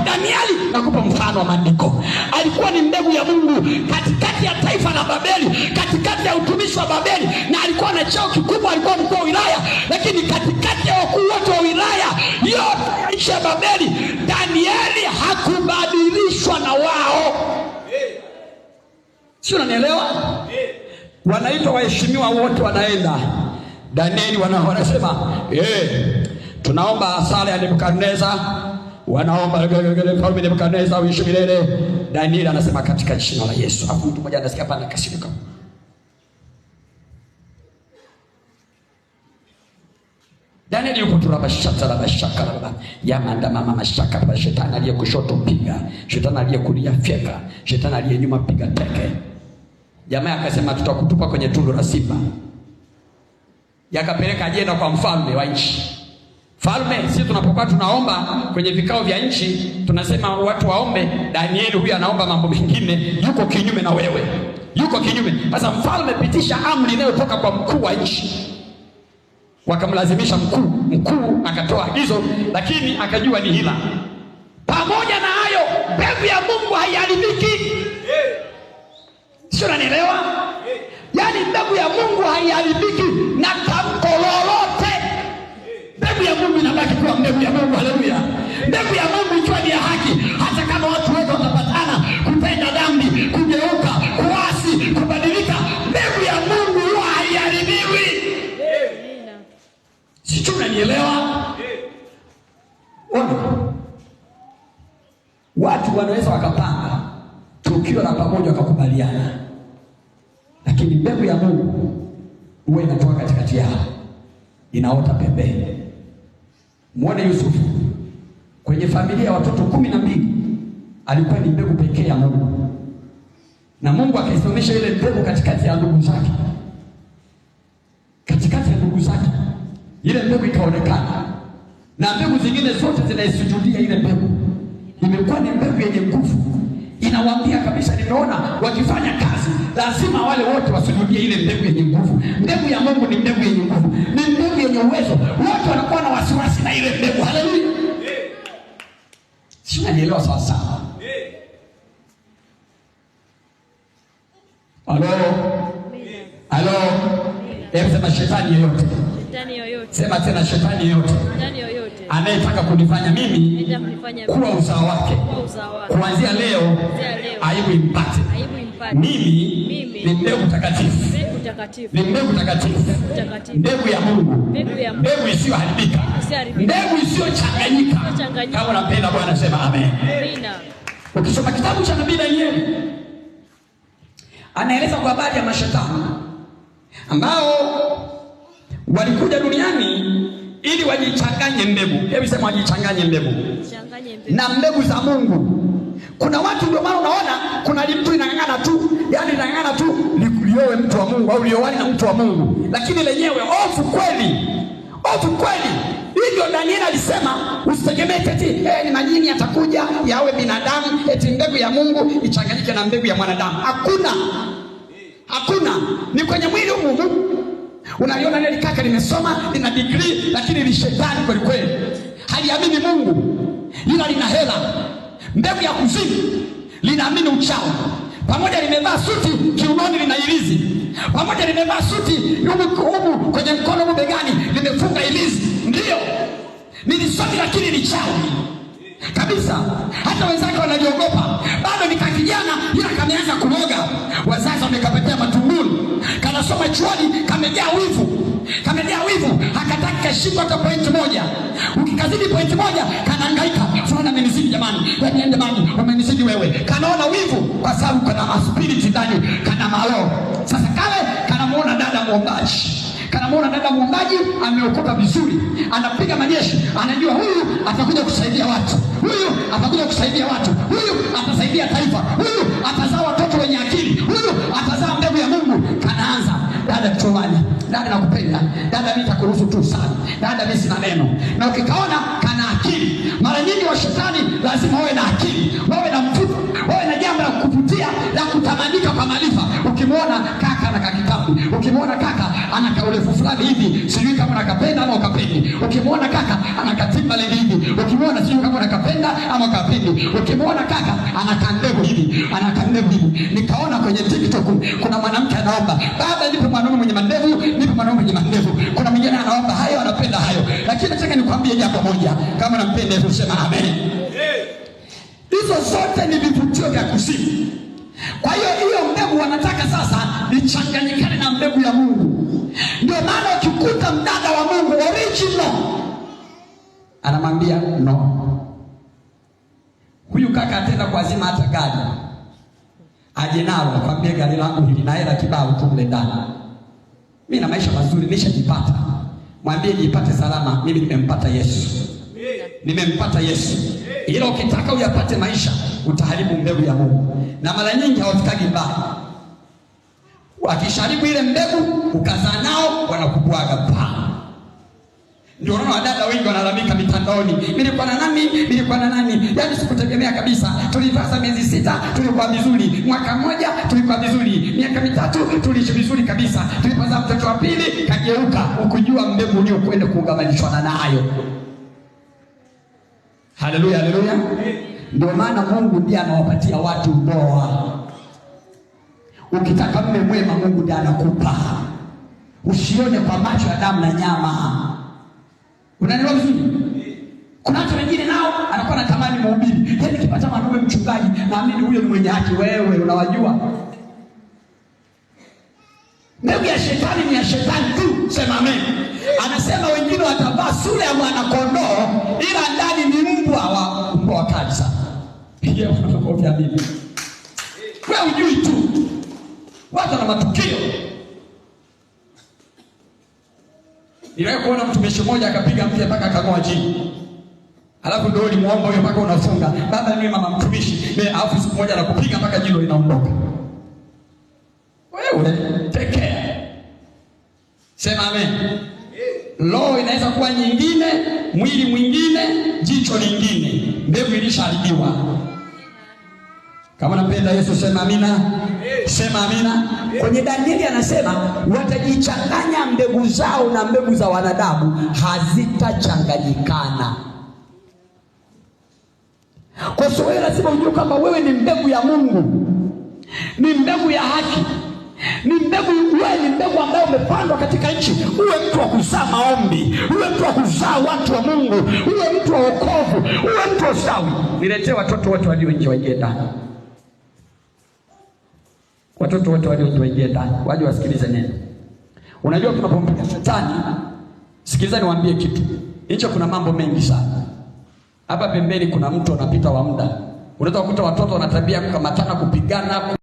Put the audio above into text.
Danieli, nakupa mfano wa maandiko. Alikuwa ni mbegu ya Mungu katikati ya taifa la Babeli, katikati ya utumishi wa Babeli, na alikuwa na cheo kikubwa, alikuwa mkuu wa wilaya. Lakini katikati ya wakuu wote wa wilaya yote ya nchi ya Babeli, Danieli hakubadilishwa na wao. Sio, unanielewa? Wanaitwa waheshimiwa wote, wanaenda. Danieli wanasema tunaomba sala ya Nebukadneza, wanaomba mfalme Nebukadneza uishi milele. Danieli anasema katika jina la Yesu. Hapo mtu mmoja anasikia pana kasirika. Danieli yuko turaba shata la bashaka la yamanda mama mashaka la shetani aliye kushoto piga, shetani aliye kulia fyeka, shetani aliye nyuma piga teke. Jamaa akasema tutakutupa kwenye tundu la simba. Yakapeleka ajenda kwa mfalme wa nchi. Falme, sisi tunapokuwa tunaomba kwenye vikao vya nchi, tunasema watu waombe. Danieli huyu anaomba mambo mengine, yuko kinyume na wewe, yuko kinyume. Sasa mfalme pitisha amri inayotoka kwa mkuu wa nchi. Wakamlazimisha mkuu akatoa agizo, lakini akajua ni hila. Pamoja na hayo, mbegu ya Mungu haiharibiki. Sio, unanielewa? Yaani mbegu ya Mungu haiharibiki na tamko lolote. Mbegu ya Mungu inabaki kuwa mbegu ya Mungu. Haleluya. Mbegu ya Mungu ikiwa ni ya haki, hata kama watu wote watapatana kutenda dhambi, kugeuka, kuasi, kubadilika, mbegu ya Mungu huwa haiharibiwi. Sio, unanielewa? Watu wanaweza wakapanga tukio la pamoja wakakubaliana, lakini mbegu ya Mungu huwa inatoka katikati yao, inaota pembeni. Muone Yusufu, kwenye familia ya watoto 12 alikuwa ni mbegu pekee ya Mungu, na Mungu akaisimamisha ile mbegu katikati ya ndugu zake. Katikati ya ndugu zake ile mbegu ikaonekana, na mbegu zingine zote zinaisujudia ile mbegu. Imekuwa ni mbegu yenye nguvu, inawaambia kabisa, nimeona wakifanya kazi lazima wale wote wasujudie ile mbegu yenye nguvu. Mbegu ya Mungu ni mbegu yenye nguvu, ni mbegu yenye uwezo. Wote wanakuwa na wasiwasi na ile mbegu. Haleluya. Sio, unanielewa sawa sawa? Halo. Hebu sema shetani yoyote. Sema tena shetani yoyote. Anayetaka kunifanya mimi kuwa uzao wake, kuanzia leo aibu impate. Mimi ni mbegu takatifu. Ni mbegu takatifu. Mbegu ya Mungu. Mbegu isiyoharibika. Mbegu isiyochanganyika. Kama unapenda Bwana sema amen. Ukisoma kitabu cha nabii Danieli, anaeleza kwa habari ya mashetani ambao walikuja duniani ili wajichanganye mbegu. Hebu sema wajichanganye mbegu na mbegu za Mungu. Kuna watu ndio maana unaona kuna mtu inang'ang'ana tu, yani inang'ang'ana tu liowe mtu wa Mungu au liowani na mtu wa Mungu, lakini lenyewe ofu kweli. Ofu kweli. Hivyo Danieli alisema usitegemee eti ni majini yatakuja yawe binadamu, eti mbegu ya Mungu ichanganyike na mbegu ya mwanadamu. Hakuna. Ni kwenye mwili huu. Unaliona nile kaka limesoma, lina degree, lakini ni shetani kweli kweli. Haliamini Mungu, ila lina hela. Mbegu ya kuzimu linaamini uchawi. Pamoja limevaa suti, kiunoni lina ilizi. Pamoja limevaa suti, humu kwenye mkono mbegani limefunga ilizi. Ndio nilisoma, lakini ni chawi kabisa. Hata wenzake wanaliogopa. Bado ni kijana ila kameanza kuloga. Wazazi wamekapetea matumbuni. Kanasoma chuoni, kamejaa wivu. Hakataki kashika hata point moja. Ukikazidi point moja kanahangaika. Fulani amenizidi jamani. Wewe jamani, umenizidi wewe. Kanaona wivu kwa sababu kana spirit ndani, kana malo. Sasa kale kanamuona dada muombaji ameokoka vizuri, anapiga majeshi, anajua huyu atakuja kusaidia watu, huyu atasaidia taifa, huyu atazaa watoto wenye akili, huyu atazaa mbegu ya Mungu. Kanaanza dada kichwani, dada nakupenda, dada mimi nitakuruhusu tu sana, dada mimi sina neno. Na ukikaona kana akili, mara nyingi wa shetani lazima wawe na akili, wawe na mvuto, wawe na jambo la kukuvutia, la kutamanika kwa maarifa. Ukimwona kaka na kakitabu, ukimwona kaka ana kaurefu fulani hivi, sijui kama nakapenda ama ukapendi. Ukimwona kaka ana katimba hivi, Ukimwona sio kama unakapenda ama kapendi. Ukimwona kaka anakandevu hivi, anakandevu hivi. Nikaona kwenye TikTok kuna mwanamke anaomba, baba nipe mwanaume mwenye mandevu, nipe mwanaume mwenye mandevu. Kuna mwingine anaomba hayo, anapenda hayo. Lakini nataka nikwambie jambo moja, kama unampenda Yesu sema amen. Hizo zote ni vivutio vya kuzimu. Kwa hiyo mbegu wanataka sasa ichanganyikane na mbegu ya Mungu. Ndio maana ukikuta mdada wa Mungu original anamwambia no. Huyu kaka atenda kuazima hata gari. Aje nalo akwambie gari langu hili na hela kibao tu mle ndani. Mimi na maisha mazuri nimeshajipata. Mwambie jipate salama, mimi nimempata Yesu. Nimempata Yesu. Ila ukitaka uyapate maisha utaharibu mbegu ya Mungu. Na mara nyingi hawafikagi mbali. Wakisharibu ile mbegu ukazaa nao wanakubwaga pa. Ndio unaona wadada wengi wanalalamika mitandaoni, nilikuwa na nani, yaani sikutegemea kabisa. Tulipasa miezi 6 tulikuwa vizuri, mwaka mmoja tulikuwa vizuri, miaka 3 tuliishi vizuri kabisa. Tulipasa mtoto wa pili kageuka, ukujua mbegu uliokwenda kuungamanishwa nayo. Haleluya, haleluya. Ndio maana Mungu ndiye anawapatia watu ndoa. Ukitaka mume mwema Mungu ndiye anakupa. Usione kwa macho ya damu na nyama. Unanielewa vizuri? Kuna watu wengine nao anakuwa anatamani mhubiri. Yaani nikipata mwanaume mchungaji, naamini huyo ni mwenye haki. Wewe unawajua? Mbegu ya shetani ni ya shetani tu. Sema amen. Anasema wengine watavaa sura ya mwana kondoo ila ndani ni mbwa wakali sana. Pigia makofi ya Biblia. Wewe hujui tu. Watu na matukio. Niliwahi kuona mtumishi mmoja akapiga mke mpaka akang'oa jini. Alafu ndio ulimuomba huyo mpaka unafunga. Baba ni mama mtumishi, alafu siku moja anakupiga mpaka jino linaondoka. Wewe take care. Sema amen. Roho inaweza kuwa nyingine, mwili mwingine, jicho lingine. Mbegu ilishaharibiwa. Kama napenda Yesu sema amina. Sema amina. Kwenye Danieli anasema watajichanganya mbegu zao na mbegu za wanadamu, hazitachanganyikana. Kwa sababu wewe lazima ujue kama wewe ni mbegu ya Mungu. Ni mbegu ya haki. Ni mbegu, wewe ni mbegu ambayo umepandwa katika nchi. Uwe mtu wa kuzaa maombi, uwe mtu wa kuzaa watu wa Mungu, uwe mtu wa wokovu, uwe mtu wa ustawi. Niletee watoto wote walio nje waingie ndani. Watoto wote walio nje waingie ndani, waje wasikilize neno. Unajua tunapompiga shetani, sikiliza niwaambie kitu. Nje kuna mambo mengi sana. Hapa pembeni kuna mtu anapita wa muda. Unaweza kukuta watoto wana tabia kukamatana, kupigana.